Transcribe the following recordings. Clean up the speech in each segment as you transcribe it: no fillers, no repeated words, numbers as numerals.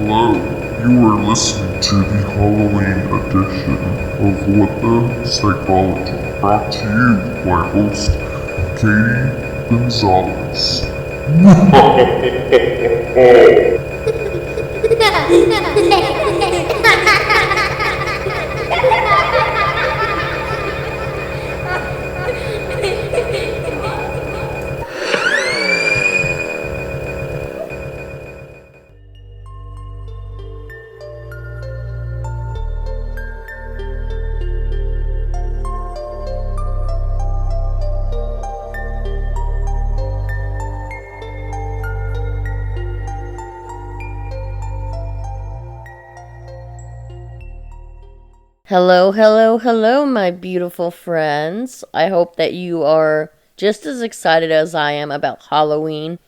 Hello, you are listening to the Halloween edition of What the Psychology, brought to you by host Katie Gonzalez. Hello, hello, hello, my beautiful friends. I hope that you are just as excited as I am about Halloween.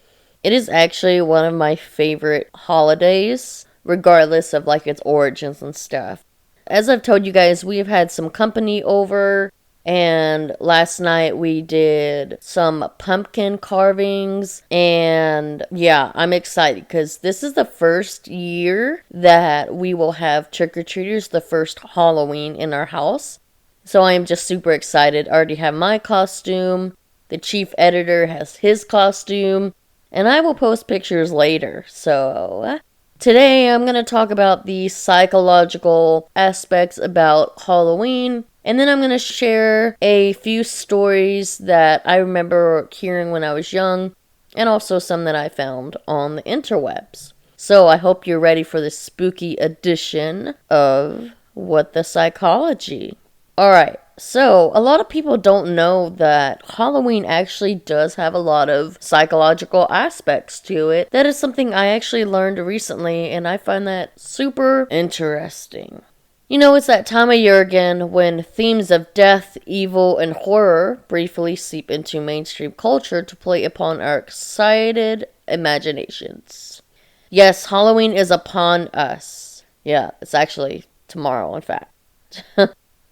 It is actually one of my favorite holidays, regardless of its origins and stuff. As I've told you guys, we have had some company over, and last night we did some pumpkin carvings, and yeah, I'm excited because this is the first year that we will have trick-or-treaters, the first Halloween in our house. So I am just super excited. I already have my costume, the chief editor has his costume, and I will post pictures later. So today I'm going to talk about the psychological aspects about Halloween, and then I'm going to share a few stories that I remember hearing when I was young, and also some that I found on the interwebs. So I hope you're ready for this spooky edition of What the Psychology. Alright, so a lot of people don't know that Halloween actually does have a lot of psychological aspects to it. That is something I actually learned recently, and I find that super interesting. You know, it's that time of year again when themes of death, evil, and horror briefly seep into mainstream culture to play upon our excited imaginations. Yes, Halloween is upon us. Yeah, it's actually tomorrow, in fact.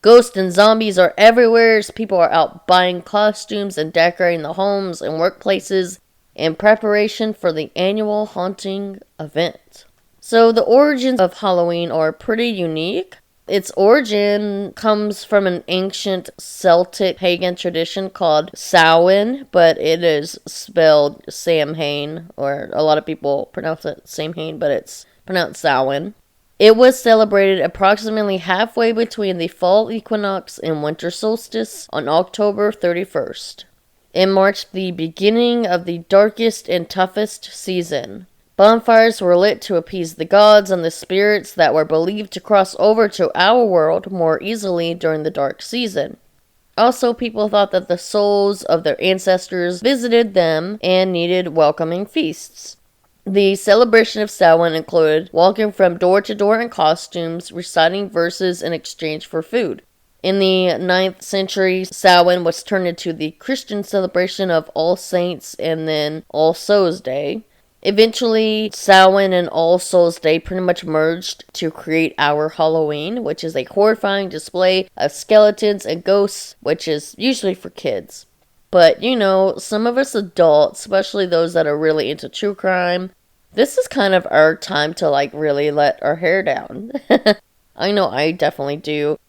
Ghosts and zombies are everywhere as people are out buying costumes and decorating the homes and workplaces in preparation for the annual haunting event. So the origins of Halloween are pretty unique. Its origin comes from an ancient Celtic pagan tradition called Samhain, but it is spelled Samhain, or a lot of people pronounce it Samhain, but it's pronounced Samhain. It was celebrated approximately halfway between the fall equinox and winter solstice on October 31st. It marked the beginning of the darkest and toughest season. Bonfires were lit to appease the gods and the spirits that were believed to cross over to our world more easily during the dark season. Also, people thought that the souls of their ancestors visited them and needed welcoming feasts. The celebration of Samhain included walking from door to door in costumes, reciting verses in exchange for food. In the 9th century, Samhain was turned into the Christian celebration of All Saints and then All Souls Day. Eventually, Samhain and All Souls Day pretty much merged to create our Halloween, which is a horrifying display of skeletons and ghosts, which is usually for kids. But, you know, some of us adults, especially those that are really into true crime, this is kind of our time to really let our hair down. I know I definitely do.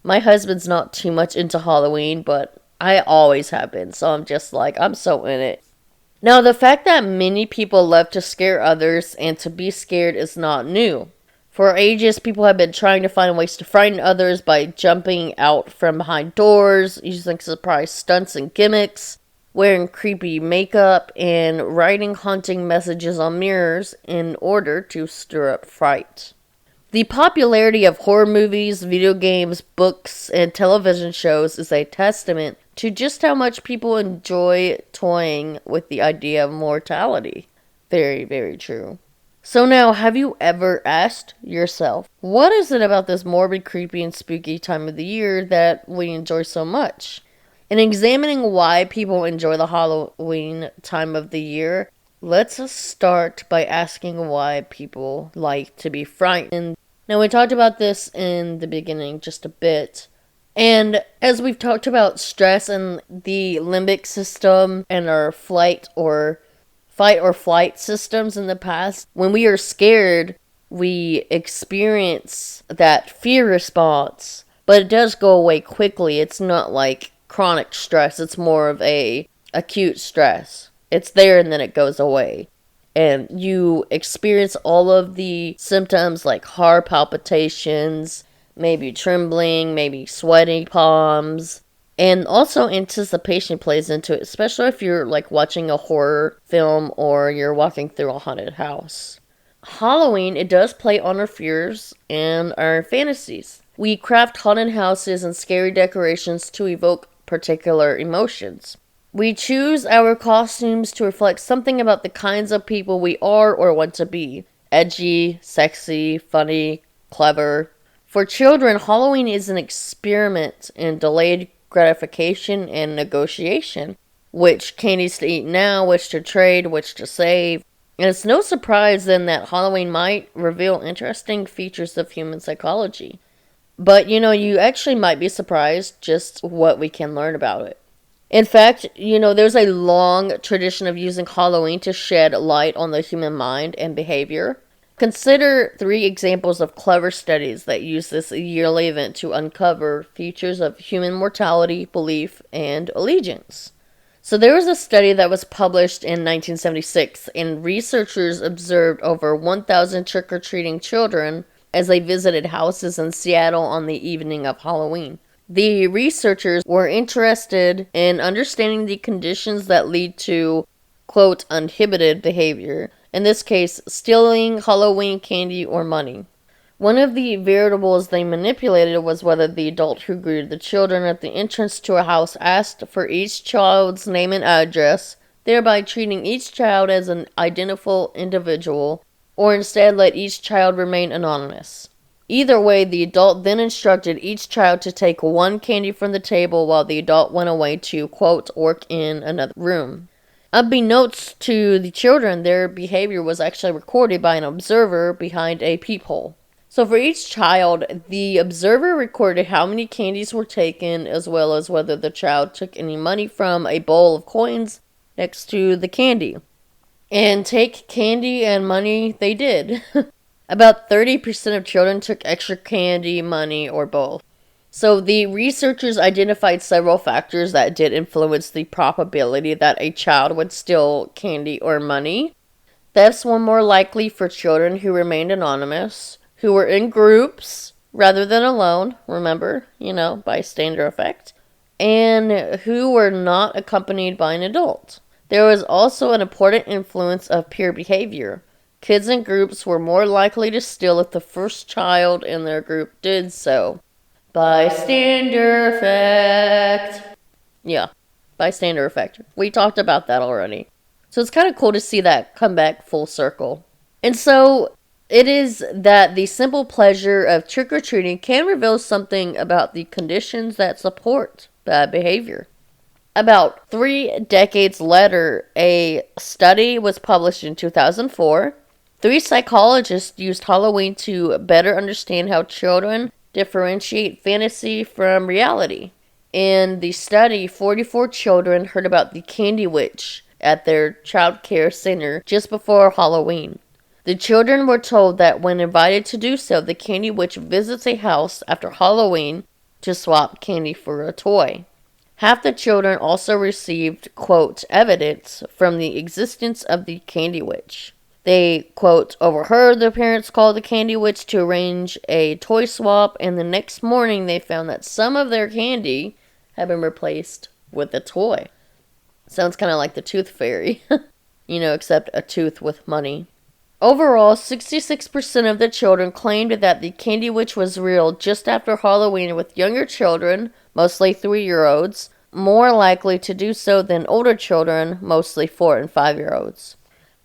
My husband's not too much into Halloween, but I always have been, so I'm just I'm so in it. Now, the fact that many people love to scare others and to be scared is not new. For ages, people have been trying to find ways to frighten others by jumping out from behind doors, using surprise stunts and gimmicks, wearing creepy makeup, and writing haunting messages on mirrors in order to stir up fright. The popularity of horror movies, video games, books, and television shows is a testament to just how much people enjoy toying with the idea of mortality. Very, very true. So now, have you ever asked yourself, what is it about this morbid, creepy, and spooky time of the year that we enjoy so much? In examining why people enjoy the Halloween time of the year, let's start by asking why people like to be frightened. Now, we talked about this in the beginning just a bit. And as we've talked about stress and the limbic system and our fight or flight systems in the past, when we are scared, we experience that fear response, but it does go away quickly. It's not like chronic stress, it's more of a acute stress. It's there and then it goes away. And you experience all of the symptoms like heart palpitations, maybe trembling, maybe sweaty palms. And also anticipation plays into it, especially if you're like watching a horror film or you're walking through a haunted house. Halloween, it does play on our fears and our fantasies. We craft haunted houses and scary decorations to evoke particular emotions. We choose our costumes to reflect something about the kinds of people we are or want to be. Edgy, sexy, funny, clever. For children, Halloween is an experiment in delayed gratification and negotiation. Which candies to eat now, which to trade, which to save. And it's no surprise then that Halloween might reveal interesting features of human psychology. But you actually might be surprised just what we can learn about it. In fact, there's a long tradition of using Halloween to shed light on the human mind and behavior. Consider 3 examples of clever studies that use this yearly event to uncover features of human mortality, belief, and allegiance. So there was a study that was published in 1976, and researchers observed over 1,000 trick-or-treating children as they visited houses in Seattle on the evening of Halloween. The researchers were interested in understanding the conditions that lead to, quote, uninhibited behavior. In this case, stealing Halloween candy or money. One of the variables they manipulated was whether the adult who greeted the children at the entrance to a house asked for each child's name and address, thereby treating each child as an identifiable individual, or instead let each child remain anonymous. Either way, the adult then instructed each child to take one candy from the table while the adult went away to, quote, work in another room. Unbeknownst to the children, their behavior was actually recorded by an observer behind a peephole. So for each child, the observer recorded how many candies were taken, as well as whether the child took any money from a bowl of coins next to the candy. And take candy and money they did. About 30% of children took extra candy, money, or both. So the researchers identified several factors that did influence the probability that a child would steal candy or money. Thefts were more likely for children who remained anonymous, who were in groups rather than alone, remember, bystander effect, and who were not accompanied by an adult. There was also an important influence of peer behavior. Kids in groups were more likely to steal if the first child in their group did so. Bystander effect. Yeah, bystander effect. We talked about that already. So it's kind of cool to see that come back full circle. And so it is that the simple pleasure of trick-or-treating can reveal something about the conditions that support bad behavior. About 3 decades later, a study was published in 2004. 3 psychologists used Halloween to better understand how children differentiate fantasy from reality. In the study, 44 children heard about the Candy Witch at their child care center just before Halloween. The children were told that when invited to do so, the Candy Witch visits a house after Halloween to swap candy for a toy. Half the children also received, quote, evidence from the existence of the Candy Witch. They, quote, overheard their parents call the Candy Witch to arrange a toy swap, and the next morning they found that some of their candy had been replaced with a toy. Sounds kind of like the Tooth Fairy, except a tooth with money. Overall, 66% of the children claimed that the Candy Witch was real just after Halloween, with younger children, mostly 3-year-olds, more likely to do so than older children, mostly 4 and 5-year-olds.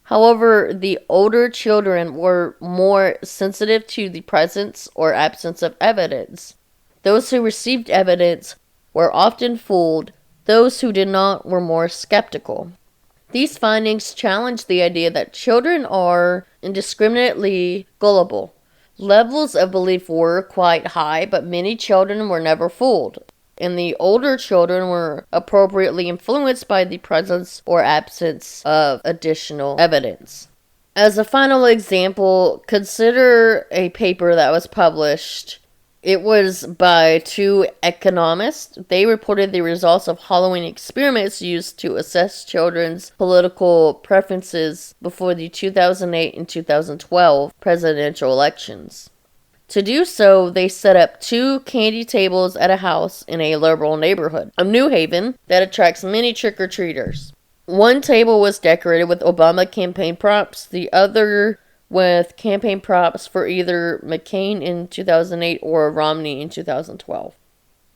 However, the older children were more sensitive to the presence or absence of evidence. Those who received evidence were often fooled. Those who did not were more skeptical. These findings challenge the idea that children are indiscriminately gullible. Levels of belief were quite high, but many children were never fooled, and the older children were appropriately influenced by the presence or absence of additional evidence. As a final example, consider a paper that was published. It was by two economists. They reported the results of Halloween experiments used to assess children's political preferences before the 2008 and 2012 presidential elections. To do so, they set up 2 candy tables at a house in a liberal neighborhood of New Haven that attracts many trick-or-treaters. One table was decorated with Obama campaign props, the other with campaign props for either McCain in 2008 or Romney in 2012.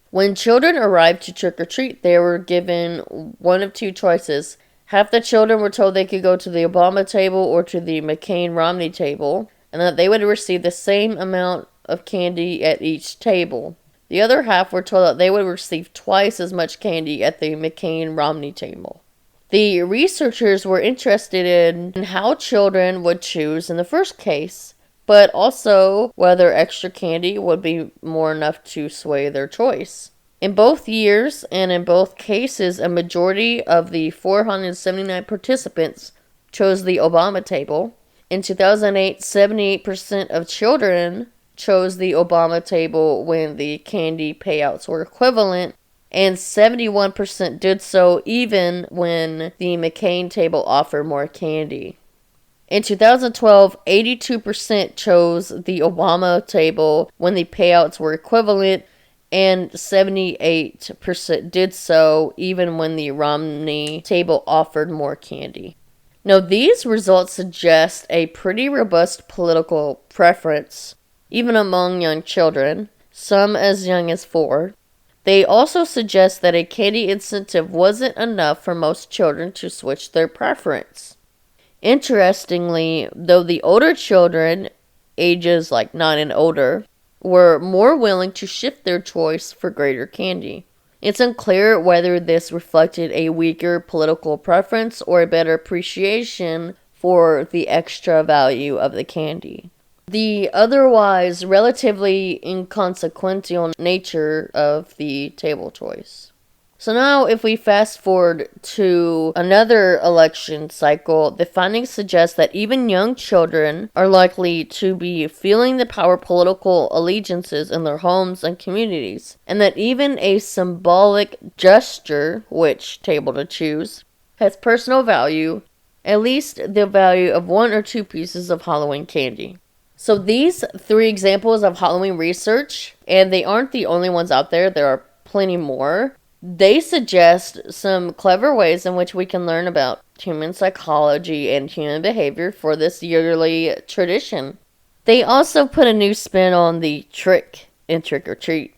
When children arrived to trick-or-treat, they were given one of 2 choices. Half the children were told they could go to the Obama table or to the McCain-Romney table, and that they would receive the same amount of candy at each table. The other half were told that they would receive twice as much candy at the McCain-Romney table. The researchers were interested in how children would choose in the first case, but also whether extra candy would be more enough to sway their choice. In both years and in both cases, a majority of the 479 participants chose the Obama table. In 2008, 78% of children chose the Obama table when the candy payouts were equivalent, and 71% did so even when the McCain table offered more candy. In 2012, 82% chose the Obama table when the payouts were equivalent, and 78% did so even when the Romney table offered more candy. Now, these results suggest a pretty robust political preference, even among young children, some as young as 4. They also suggest that a candy incentive wasn't enough for most children to switch their preference. Interestingly, though the older children, ages like 9 and older, were more willing to shift their choice for greater candy. It's unclear whether this reflected a weaker political preference or a better appreciation for the extra value of the candy. The otherwise relatively inconsequential nature of the table choice. So now, if we fast forward to another election cycle, the findings suggest that even young children are likely to be feeling the power of political allegiances in their homes and communities, and that even a symbolic gesture, which table to choose, has personal value, at least the value of 1 or 2 pieces of Halloween candy. So these 3 examples of Halloween research, and they aren't the only ones out there, there are plenty more. They suggest some clever ways in which we can learn about human psychology and human behavior for this yearly tradition. They also put a new spin on the trick in Trick or Treat.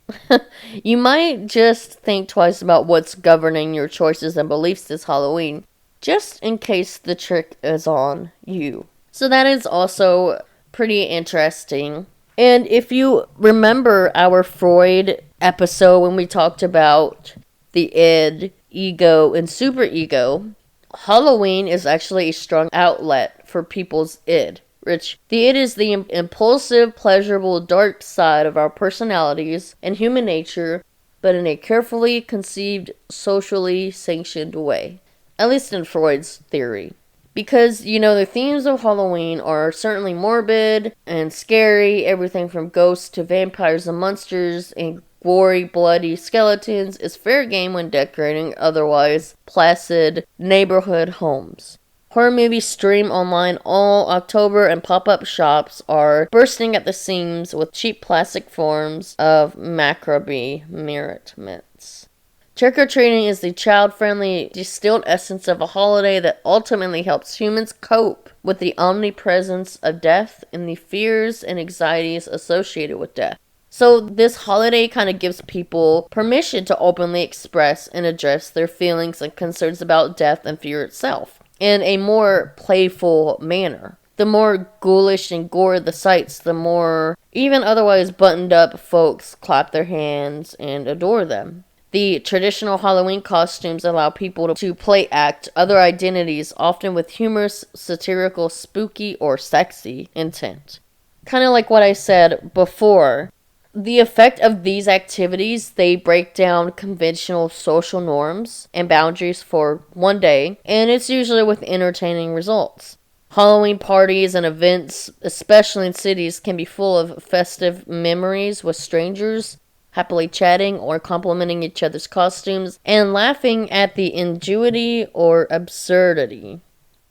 You might just think twice about what's governing your choices and beliefs this Halloween, just in case the trick is on you. So that is also pretty interesting. And if you remember our Freud episode when we talked about the id, ego, and superego, Halloween is actually a strong outlet for people's id, which the id is the impulsive, pleasurable, dark side of our personalities and human nature, but in a carefully conceived, socially sanctioned way. At least in Freud's theory. Because, the themes of Halloween are certainly morbid and scary, everything from ghosts to vampires and monsters, and gory, bloody skeletons is fair game when decorating otherwise placid neighborhood homes. Horror movies stream online all October, and pop-up shops are bursting at the seams with cheap plastic forms of macabre merriment. Trick-or-treating is the child-friendly, distilled essence of a holiday that ultimately helps humans cope with the omnipresence of death and the fears and anxieties associated with death. So this holiday kind of gives people permission to openly express and address their feelings and concerns about death and fear itself in a more playful manner. The more ghoulish and gory the sights, the more even otherwise buttoned up folks clap their hands and adore them. The traditional Halloween costumes allow people to play act other identities, often with humorous, satirical, spooky, or sexy intent. Kind of like what I said before. The effect of these activities, they break down conventional social norms and boundaries for one day, and it's usually with entertaining results. Halloween parties and events, especially in cities, can be full of festive memories with strangers, happily chatting or complimenting each other's costumes, and laughing at the ingenuity or absurdity.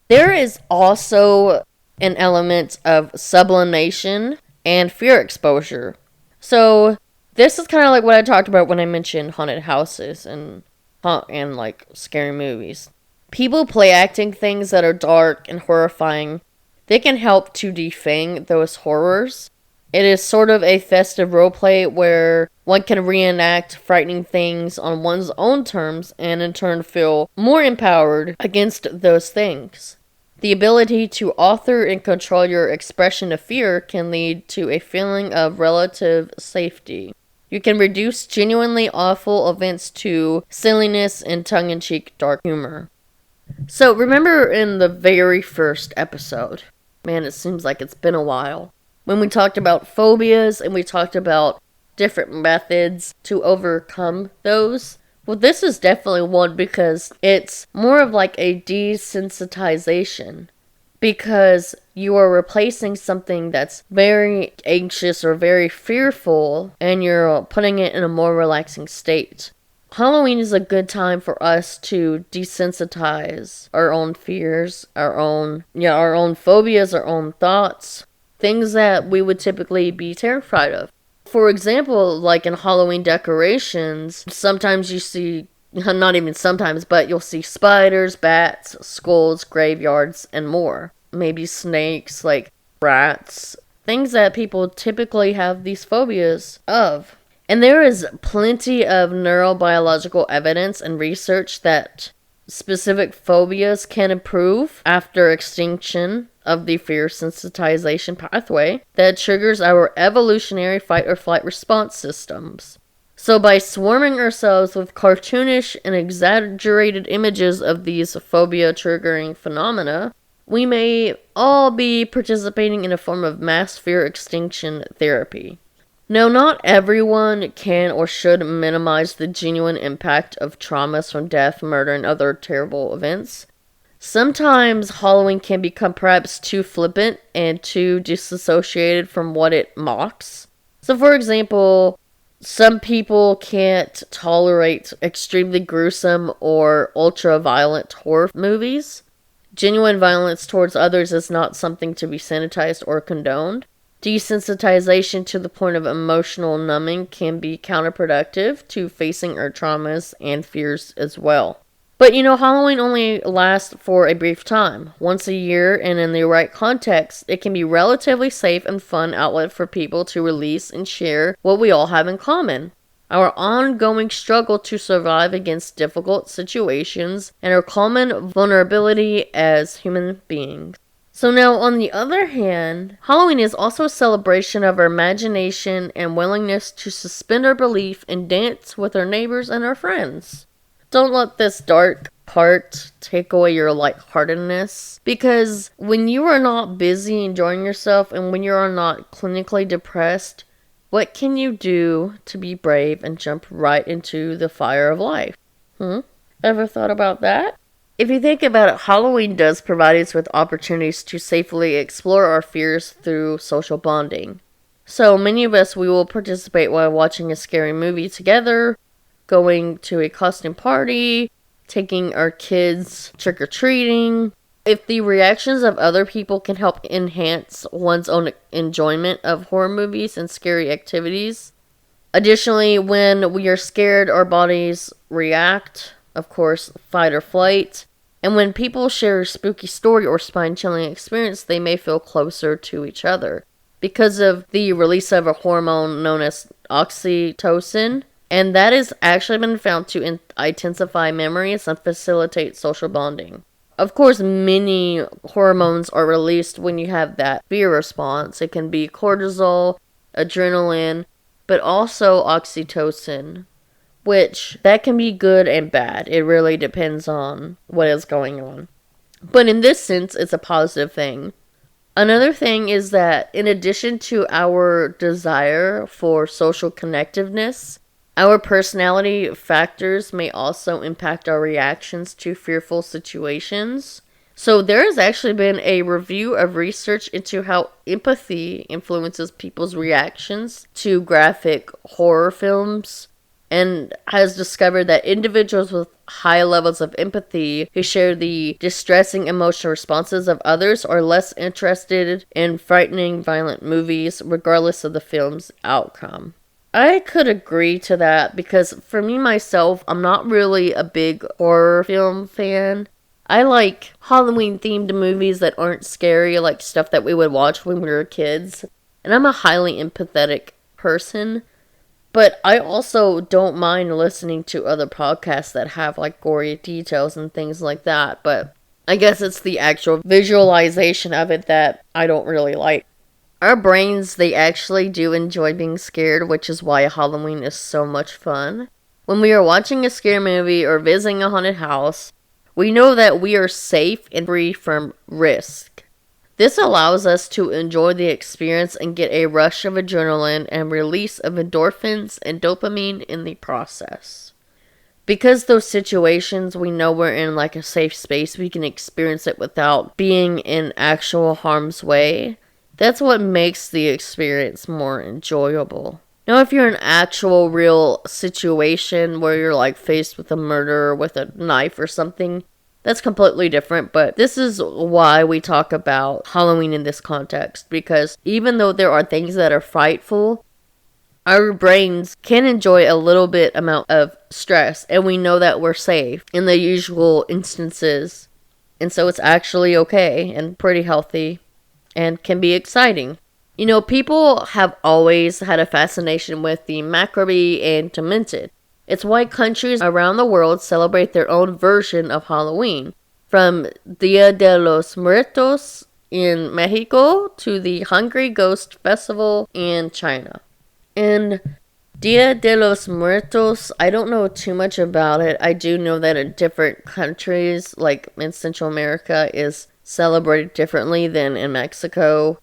There is also an element of sublimation and fear exposure. So, this is kind of like what I talked about when I mentioned haunted houses and like scary movies. People play acting things that are dark and horrifying. They can help to defang those horrors. It is sort of a festive roleplay where one can reenact frightening things on one's own terms and in turn feel more empowered against those things. The ability to author and control your expression of fear can lead to a feeling of relative safety. You can reduce genuinely awful events to silliness and tongue-in-cheek dark humor. So, remember in the very first episode, man, it seems like it's been a while, when we talked about phobias and we talked about different methods to overcome those? Well, this is definitely one because it's more of like a desensitization. Because you are replacing something that's very anxious or very fearful and you're putting it in a more relaxing state. Halloween is a good time for us to desensitize our own fears, our own phobias, our own thoughts, things that we would typically be terrified of. For example, like in Halloween decorations, sometimes you see, not even sometimes, but you'll see spiders, bats, skulls, graveyards, and more. Maybe snakes, like rats, things that people typically have these phobias of. And there is plenty of neurobiological evidence and research that specific phobias can improve after extinction of the fear sensitization pathway that triggers our evolutionary fight or flight response systems. So by swarming ourselves with cartoonish and exaggerated images of these phobia-triggering phenomena, we may all be participating in a form of mass fear extinction therapy. Now, not everyone can or should minimize the genuine impact of traumas from death, murder, and other terrible events. Sometimes Halloween can become perhaps too flippant and too disassociated from what it mocks. So, for example, some people can't tolerate extremely gruesome or ultra-violent horror movies. Genuine violence towards others is not something to be sanitized or condoned. Desensitization to the point of emotional numbing can be counterproductive to facing our traumas and fears as well. But Halloween only lasts for a brief time. Once a year, and in the right context, it can be relatively safe and fun outlet for people to release and share what we all have in common. Our ongoing struggle to survive against difficult situations and our common vulnerability as human beings. So now, on the other hand, Halloween is also a celebration of our imagination and willingness to suspend our belief and dance with our neighbors and our friends. Don't let this dark part take away your lightheartedness, because when you are not busy enjoying yourself and when you are not clinically depressed, what can you do to be brave and jump right into the fire of life? Ever thought about that? If you think about it, Halloween does provide us with opportunities to safely explore our fears through social bonding. So many of us, we will participate while watching a scary movie together, going to a costume party, taking our kids trick-or-treating. If the reactions of other people can help enhance one's own enjoyment of horror movies and scary activities. Additionally, when we are scared, our bodies react, of course, fight or flight. And when people share a spooky story or spine-chilling experience, they may feel closer to each other because of the release of a hormone known as oxytocin. And that has actually been found to intensify memories and facilitate social bonding. Of course, many hormones are released when you have that fear response. It can be cortisol, adrenaline, but also oxytocin, which that can be good and bad. It really depends on what is going on. But in this sense, it's a positive thing. Another thing is that in addition to our desire for social connectiveness, our personality factors may also impact our reactions to fearful situations. So there has actually been a review of research into how empathy influences people's reactions to graphic horror films, and has discovered that individuals with high levels of empathy who share the distressing emotional responses of others are less interested in frightening, violent movies, regardless of the film's outcome. I could agree to that because for me myself, I'm not really a big horror film fan. I like Halloween themed movies that aren't scary, like stuff that we would watch when we were kids. And I'm a highly empathetic person. But I also don't mind listening to other podcasts that have like gory details and things like that. But I guess it's the actual visualization of it that I don't really like. Our brains, they actually do enjoy being scared, which is why Halloween is so much fun. When we are watching a scary movie or visiting a haunted house, we know that we are safe and free from risk. This allows us to enjoy the experience and get a rush of adrenaline and release of endorphins and dopamine in the process. Because those situations we know we're in like a safe space, we can experience it without being in actual harm's way. That's what makes the experience more enjoyable. Now, if you're in an actual real situation where you're like faced with a murder with a knife or something, that's completely different, but this is why we talk about Halloween in this context, because even though there are things that are frightful, our brains can enjoy a little bit amount of stress, and we know that we're safe in the usual instances, and so it's actually okay and pretty healthy and can be exciting. You know, people have always had a fascination with the macabre and demented. It's why countries around the world celebrate their own version of Halloween, from Dia de los Muertos in Mexico to the Hungry Ghost Festival in China. And Dia de los Muertos, I don't know too much about it. I do know that in different countries, like in Central America, is celebrated differently than in Mexico.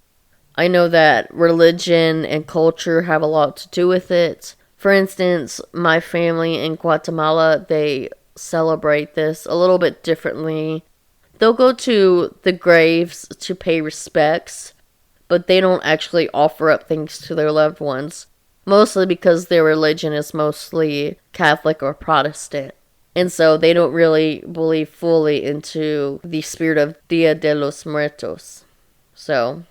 I know that religion and culture have a lot to do with it. For instance, my family in Guatemala, they celebrate this a little bit differently. They'll go to the graves to pay respects, but they don't actually offer up things to their loved ones, mostly because their religion is mostly Catholic or Protestant. And so they don't really believe fully into the spirit of Dia de los Muertos. So,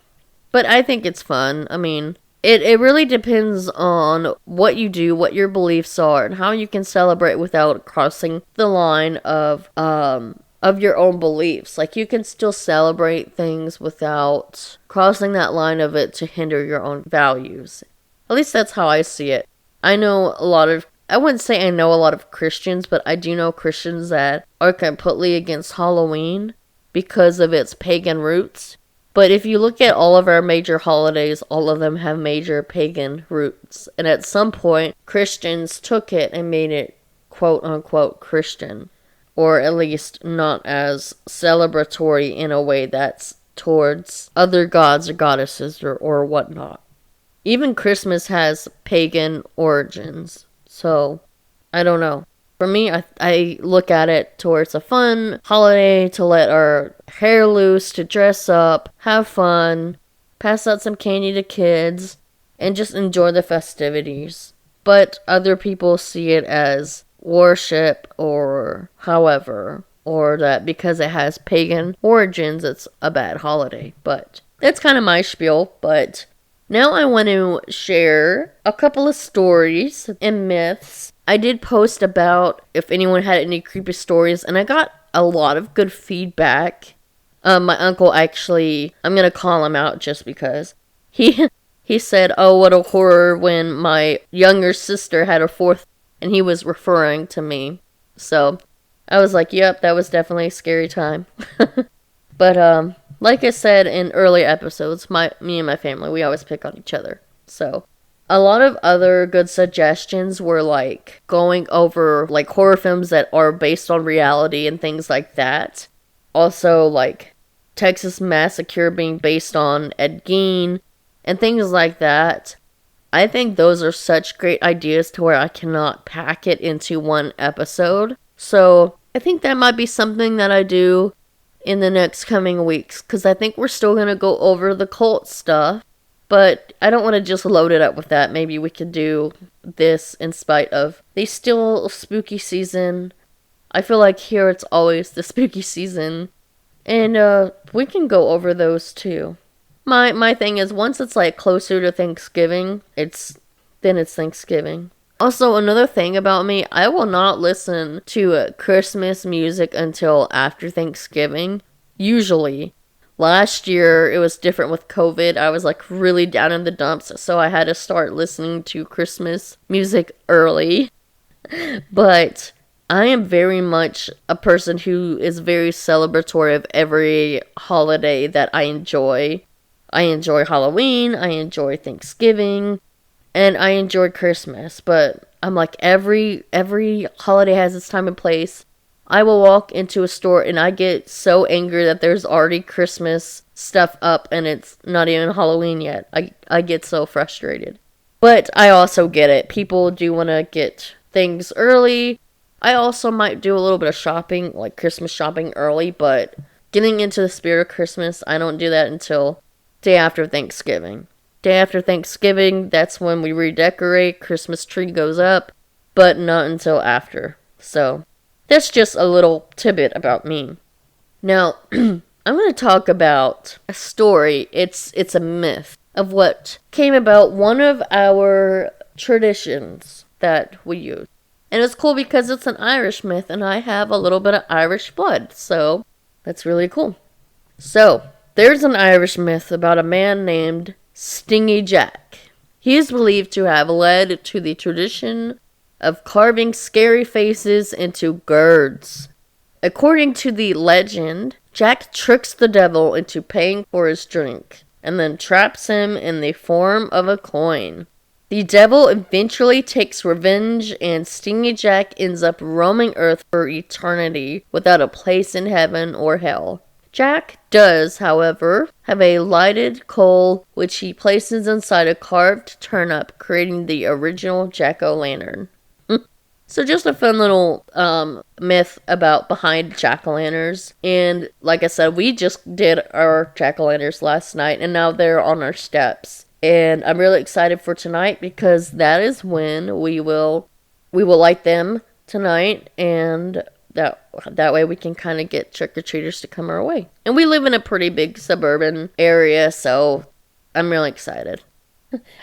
but I think it's fun. I mean, it really depends on what you do, what your beliefs are, and how you can celebrate without crossing the line of your own beliefs. Like, you can still celebrate things without crossing that line of it to hinder your own values. At least that's how I see it. I wouldn't say I know a lot of Christians, but I do know Christians that are completely against Halloween because of its pagan roots. But if you look at all of our major holidays, all of them have major pagan roots. And at some point, Christians took it and made it quote-unquote Christian. Or at least not as celebratory in a way that's towards other gods or goddesses or whatnot. Even Christmas has pagan origins. So, I don't know. For me, I look at it towards a fun holiday to let our hair loose, to dress up, have fun, pass out some candy to kids, and just enjoy the festivities. But other people see it as worship or however, or that because it has pagan origins, it's a bad holiday. But that's kind of my spiel, but now I want to share a couple of stories and myths. I did post about if anyone had any creepy stories, and I got a lot of good feedback. My uncle actually, I'm going to call him out just because. He said, "Oh, what a horror," when my younger sister had a fourth, and he was referring to me. So, I was like, yep, that was definitely a scary time. But, like I said in earlier episodes, me and my family, we always pick on each other. So, a lot of other good suggestions were like going over like horror films that are based on reality and things like that. Also like Texas Massacre being based on Ed Gein and things like that. I think those are such great ideas to where I cannot pack it into one episode. So I think that might be something that I do in the next coming weeks, because I think we're still going to go over the cult stuff. But I don't want to just load it up with that. Maybe we could do this in spite of the still spooky season. I feel like here it's always the spooky season. And we can go over those too. My thing is, once it's like closer to Thanksgiving, it's Thanksgiving. Also, another thing about me, I will not listen to Christmas music until after Thanksgiving. Usually. Last year, it was different with COVID. I was like really down in the dumps, so I had to start listening to Christmas music early. But I am very much a person who is very celebratory of every holiday that I enjoy. I enjoy Halloween, I enjoy Thanksgiving, and I enjoy Christmas. But I'm like, every holiday has its time and place. I will walk into a store and I get so angry that there's already Christmas stuff up and it's not even Halloween yet. I get so frustrated. But I also get it. People do want to get things early. I also might do a little bit of shopping, like Christmas shopping early, but getting into the spirit of Christmas, I don't do that until day after Thanksgiving. Day after Thanksgiving, that's when we redecorate, Christmas tree goes up, but not until after. So that's just a little tidbit about me. Now, I'm going to talk about a story. It's a myth of what came about one of our traditions that we use. And it's cool because it's an Irish myth, and I have a little bit of Irish blood, so that's really cool. So, there's an Irish myth about a man named Stingy Jack. He is believed to have led to the tradition of carving scary faces into gourds. According to the legend, Jack tricks the devil into paying for his drink, and then traps him in the form of a coin. The devil eventually takes revenge, and Stingy Jack ends up roaming Earth for eternity without a place in heaven or hell. Jack does, however, have a lighted coal which he places inside a carved turnip, creating the original jack-o'-lantern. So just a fun little myth about behind jack-o'-lanterns. And like I said, we just did our jack-o'-lanterns last night, and now they're on our steps. And I'm really excited for tonight because that is when we will light them tonight, and that way we can kind of get trick-or-treaters to come our way. And we live in a pretty big suburban area, so I'm really excited.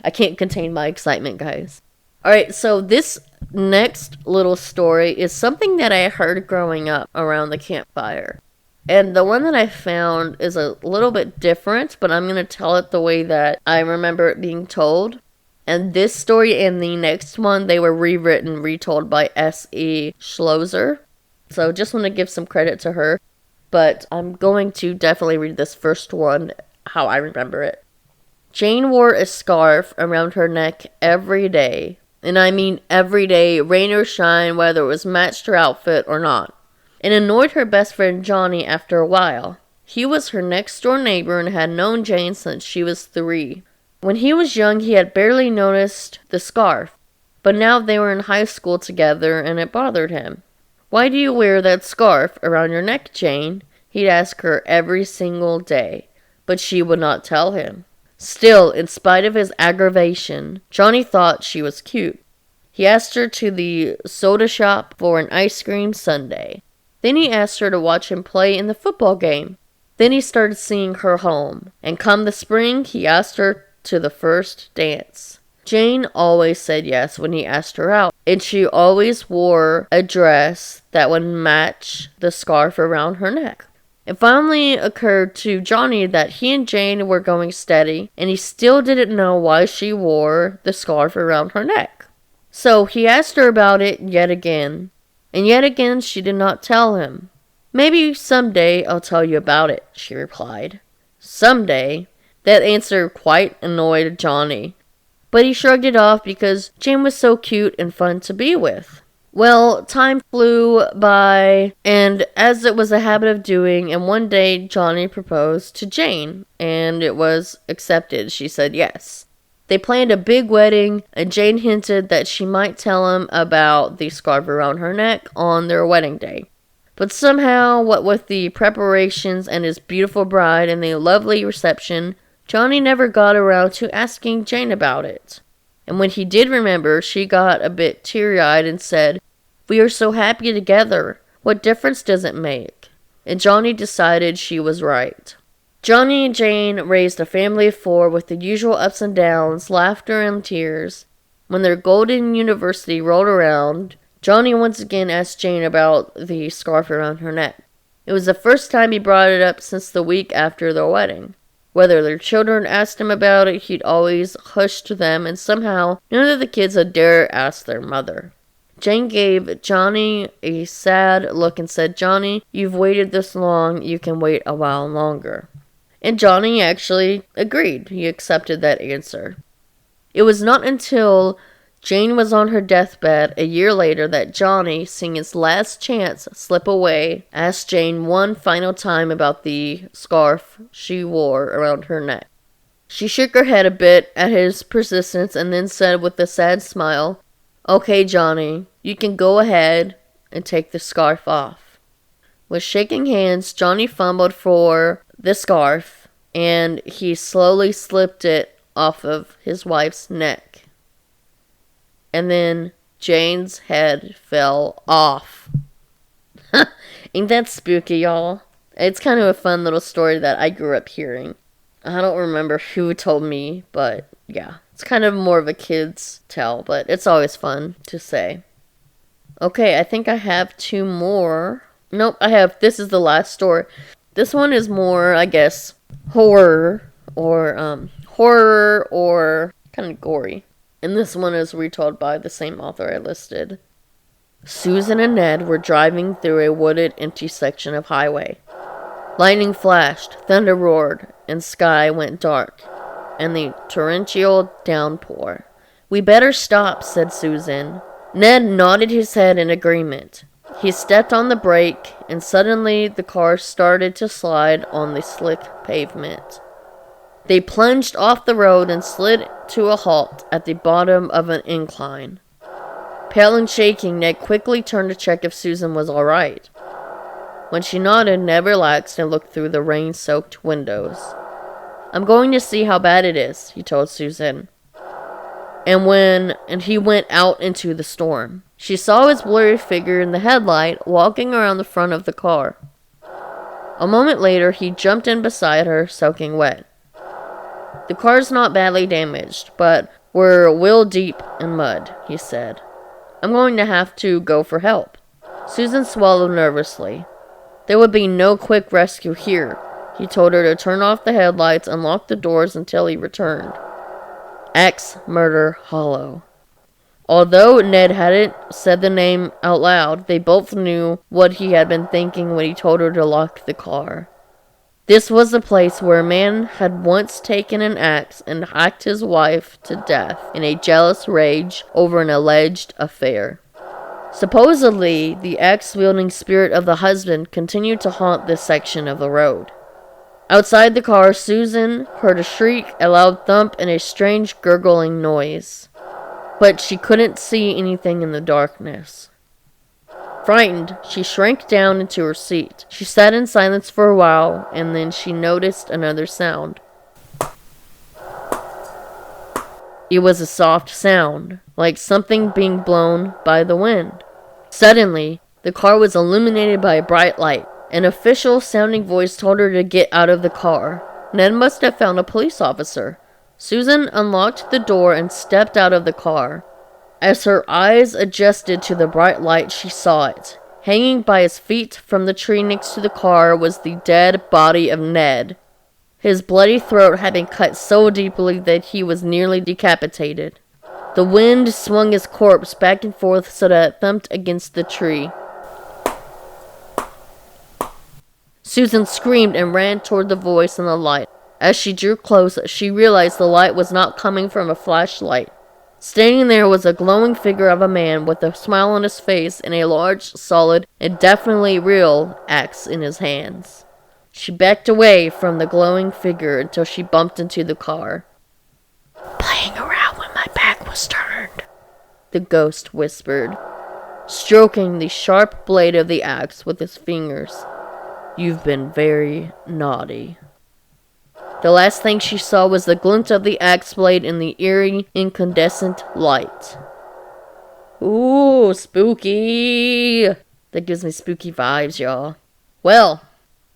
I can't contain my excitement, guys. Alright, so this next little story is something that I heard growing up around the campfire. And the one that I found is a little bit different, but I'm going to tell it the way that I remember it being told. And this story and the next one, they were retold by S.E. Schlosser. So just want to give some credit to her. But I'm going to definitely read this first one, how I remember it. Jane wore a scarf around her neck every day. And I mean every day, rain or shine, whether it was matched her outfit or not. It annoyed her best friend Johnny after a while. He was her next-door neighbor and had known Jane since she was 3. When he was young, he had barely noticed the scarf. But now they were in high school together and it bothered him. "Why do you wear that scarf around your neck, Jane?" he'd ask her every single day. But she would not tell him. Still, in spite of his aggravation, Johnny thought she was cute. He asked her to the soda shop for an ice cream sundae. Then he asked her to watch him play in the football game. Then he started seeing her home. And come the spring, he asked her to the first dance. Jane always said yes when he asked her out. And she always wore a dress that would match the scarf around her neck. It finally occurred to Johnny that he and Jane were going steady, and he still didn't know why she wore the scarf around her neck. So he asked her about it yet again, and yet again she did not tell him. "Maybe someday I'll tell you about it," she replied. Someday? That answer quite annoyed Johnny, but he shrugged it off because Jane was so cute and fun to be with. Well, time flew by, and as it was a habit of doing, and one day Johnny proposed to Jane, and it was accepted. She said yes. They planned a big wedding, and Jane hinted that she might tell him about the scarf around her neck on their wedding day. But somehow, what with the preparations and his beautiful bride and the lovely reception, Johnny never got around to asking Jane about it. And when he did remember, she got a bit teary-eyed and said, "We are so happy together. What difference does it make?" And Johnny decided she was right. Johnny and Jane raised a family of 4 with the usual ups and downs, laughter and tears. When their golden university rolled around, Johnny once again asked Jane about the scarf around her neck. It was the first time he brought it up since the week after their wedding. Whether their children asked him about it, he'd always hushed them, and somehow none of the kids had dared ask their mother. Jane gave Johnny a sad look and said, "Johnny, you've waited this long, you can wait a while longer." And Johnny actually agreed. He accepted that answer. It was not until Jane was on her deathbed a year later that Johnny, seeing his last chance slip away, asked Jane one final time about the scarf she wore around her neck. She shook her head a bit at his persistence and then said with a sad smile, "Okay, Johnny, you can go ahead and take the scarf off." With shaking hands, Johnny fumbled for the scarf and he slowly slipped it off of his wife's neck. And then Jane's head fell off. Ain't that spooky, y'all? It's kind of a fun little story that I grew up hearing. I don't remember who told me, but yeah. It's kind of more of a kid's tale, but it's always fun to say. Okay, I think I have 2 more. Nope, this is the last story. This one is more, I guess, horror or kind of gory. And this one is retold by the same author I listed. Susan and Ned were driving through a wooded, empty section of highway. Lightning flashed, thunder roared, and sky went dark, and the torrential downpour. "We better stop," said Susan. Ned nodded his head in agreement. He stepped on the brake, and suddenly the car started to slide on the slick pavement. They plunged off the road and slid to a halt at the bottom of an incline. Pale and shaking, Ned quickly turned to check if Susan was all right. When she nodded, Ned relaxed and looked through the rain-soaked windows. "I'm going to see how bad it is," he told Susan. And he went out into the storm. She saw his blurry figure in the headlight walking around the front of the car. A moment later, he jumped in beside her, soaking wet. "The car's not badly damaged, but we're wheel-deep in mud," he said. "I'm going to have to go for help." Susan swallowed nervously. There would be no quick rescue here. He told her to turn off the headlights and lock the doors until he returned. Axe Murder Hollow. Although Ned hadn't said the name out loud, they both knew what he had been thinking when he told her to lock the car. This was the place where a man had once taken an axe and hacked his wife to death in a jealous rage over an alleged affair. Supposedly, the axe-wielding spirit of the husband continued to haunt this section of the road. Outside the car, Susan heard a shriek, a loud thump, and a strange gurgling noise. But she couldn't see anything in the darkness. Frightened, she shrank down into her seat. She sat in silence for a while, and then she noticed another sound. It was a soft sound, like something being blown by the wind. Suddenly, the car was illuminated by a bright light. An official-sounding voice told her to get out of the car. Ned must have found a police officer. Susan unlocked the door and stepped out of the car. As her eyes adjusted to the bright light, she saw it. Hanging by his feet from the tree next to the car was the dead body of Ned. His bloody throat had been cut so deeply that he was nearly decapitated. The wind swung his corpse back and forth so that it thumped against the tree. Susan screamed and ran toward the voice in the light. As she drew close, she realized the light was not coming from a flashlight. Standing there was a glowing figure of a man with a smile on his face and a large, solid, and definitely real axe in his hands. She backed away from the glowing figure until she bumped into the car. "Playing around when my back was turned," the ghost whispered. stroking the sharp blade of the axe with his fingers. "You've been very naughty." The last thing she saw was the glint of the axe blade in the eerie, incandescent light. Ooh, spooky! That gives me spooky vibes, y'all. Well,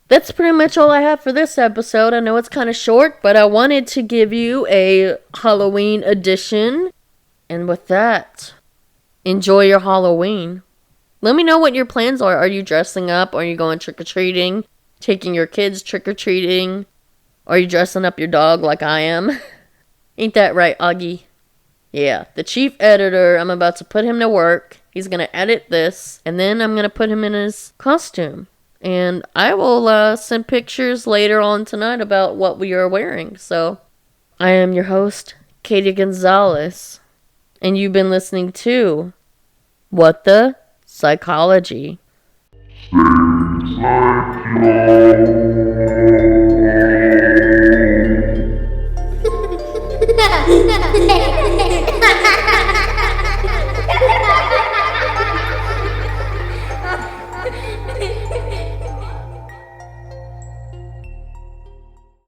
that's pretty much all I have for this episode. I know it's kind of short, but I wanted to give you a Halloween edition. And with that, enjoy your Halloween. Let me know what your plans are. Are you dressing up? Are you going trick-or-treating? Taking your kids trick-or-treating? Are you dressing up your dog like I am? Ain't that right, Augie? Yeah, the chief editor, I'm about to put him to work. He's going to edit this, and then I'm going to put him in his costume. And I will send pictures later on tonight about what we are wearing. So, I am your host, Katie Gonzalez. And you've been listening to What the Psychology. Stay psycho.